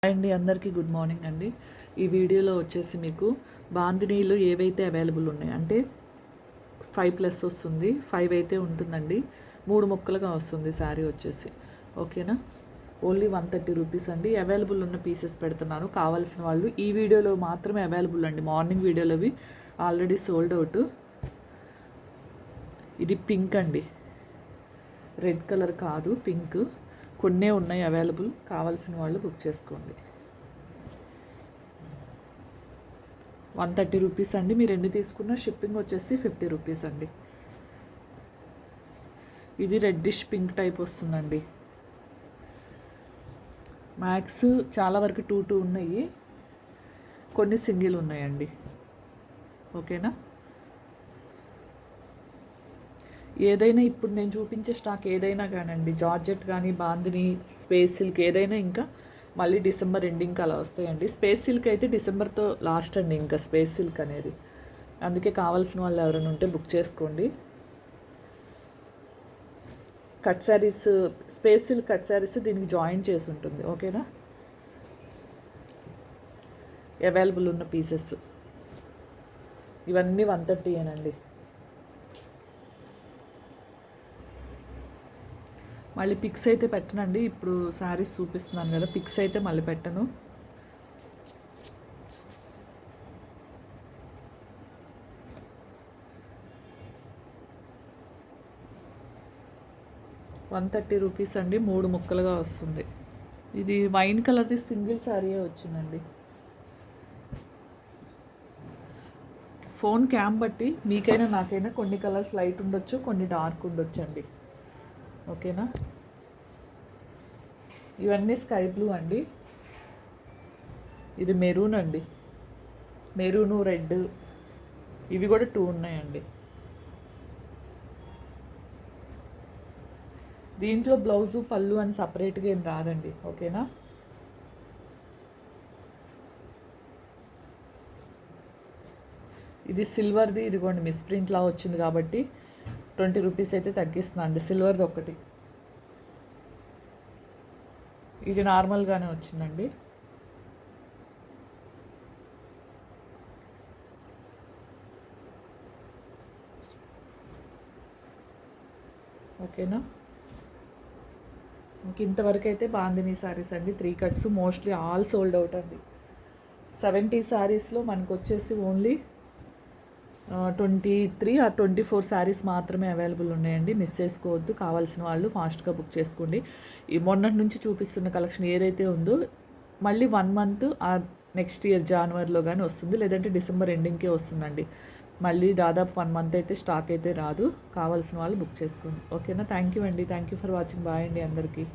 అండి అందరికీ good morning అండి. ఈ వీడియోలో వచ్చేసి మీకు బాందినీలు ఏవైతే అవైలబుల్ ఉన్నాయి అంటే 5+ వస్తుంది, 5 అయితే ఉంటుందండి. 3 ముక్కలుగా వస్తుంది శారీ వచ్చేసి. ఓకేనా, ఓన్లీ 130 రూపీస్ అండి. అవైలబుల్ ఉన్న పీసెస్ పెడుతున్నాను, కావాల్సిన వాళ్ళు ఈ వీడియోలో మాత్రమే అవైలబుల్ అండి. మార్నింగ్ వీడియోలోవి ఆల్రెడీ సోల్డ్ అవుట్. ఇది పింక్ అండి, రెడ్ కలర్ కాదు, పింక్. కొన్నే ఉన్నాయి అవైలబుల్, కావాల్సిన వాళ్ళు బుక్ చేసుకోండి. 130 రూపీస్ అండి. మీరు ఎన్ని తీసుకున్నా షిప్పింగ్ వచ్చేసి 50 రూపీస్ అండి. ఇది రెడ్డిష్ పింక్ టైప్ వస్తుందండి. మ్యాక్స్ చాలా వరకు 2 ఉన్నాయి, కొన్ని సింగిల్ ఉన్నాయండి. ఓకేనా, ఏదైనా ఇప్పుడు నేను చూపించే స్టాక్ ఏదైనా కానండి, జార్జెట్ కానీ, బాందిని, స్పేస్ సిల్క్ ఏదైనా ఇంకా మళ్ళీ డిసెంబర్ ఎండింగ్కి అలా వస్తాయండి. స్పేస్ సిల్క్ అయితే డిసెంబర్తో లాస్ట్ అండి ఇంకా స్పేస్ సిల్క్ అనేది. అందుకే కావాల్సిన వాళ్ళు ఎవరైనా ఉంటే బుక్ చేసుకోండి. Cut saris, space silk cut saris దీనికి జాయిన్ చేసి ఉంటుంది. ఓకేనా, అవైలబుల్ ఉన్న పీసెస్ ఇవన్నీ 130 మళ్ళీ పిక్స్ అయితే పెట్టనండి. ఇప్పుడు శారీస్ చూపిస్తున్నాను కదా, పిక్స్ అయితే మళ్ళీ పెట్టను. ₹130 అండి, 3 ముక్కలుగా వస్తుంది. ఇది వైన్ కలర్ది సింగిల్ శారీ వచ్చిందండి. ఫోన్ క్యామ్ బట్టి మీకైనా నాకైనా కొన్ని కలర్స్ లైట్ ఉండొచ్చు, కొన్ని డార్క్ ఉండొచ్చు అండి. ఓకేనా, ఇవన్నీ స్కై బ్లూ అండి. ఇది మెరూన్ అండి, మెరూను, రెడ్, ఇవి కూడా 2 ఉన్నాయండి. దీంట్లో బ్లౌజు పళ్ళు అని సపరేట్గా ఏం రాదండి. ఓకేనా, ఇది సిల్వర్ది, ఇదిగోండి మిస్ ప్రింట్లా వచ్చింది కాబట్టి 20 రూపీస్ అయితే తగ్గిస్తున్నాను అండి. సిల్వర్ది ఒకటి, ఇది నార్మల్గానే వచ్చిందండి. ఓకేనా, ఇంక ఇంతవరకు అయితే బాందినీ శారీస్ అండి, 3 cuts, mostly all sold out అండి. 70 శారీస్లో మనకు వచ్చేసి ఓన్లీ 23 ఆర్ 24 శారీస్ మాత్రమే అవైలబుల్ ఉన్నాయండి. మిస్ చేసుకోవద్దు, కావాల్సిన వాళ్ళు ఫాస్ట్గా బుక్ చేసుకోండి. ఈ మొన్నటి నుంచి చూపిస్తున్న కలెక్షన్ ఏదైతే ఉందో మళ్ళీ 1 మంత్ ఆర్ నెక్స్ట్ ఇయర్ జనవరిలో కానీ వస్తుంది, లేదంటే డిసెంబర్ ఎండింగ్కే వస్తుందండి. మళ్ళీ దాదాపు 1 మంత్ అయితే స్టాక్ అయితే రాదు. కావాల్సిన వాళ్ళు బుక్ చేసుకోండి. ఓకేనా, థ్యాంక్ యూ అండి, thank you for watching. Bye అండి అందరికీ.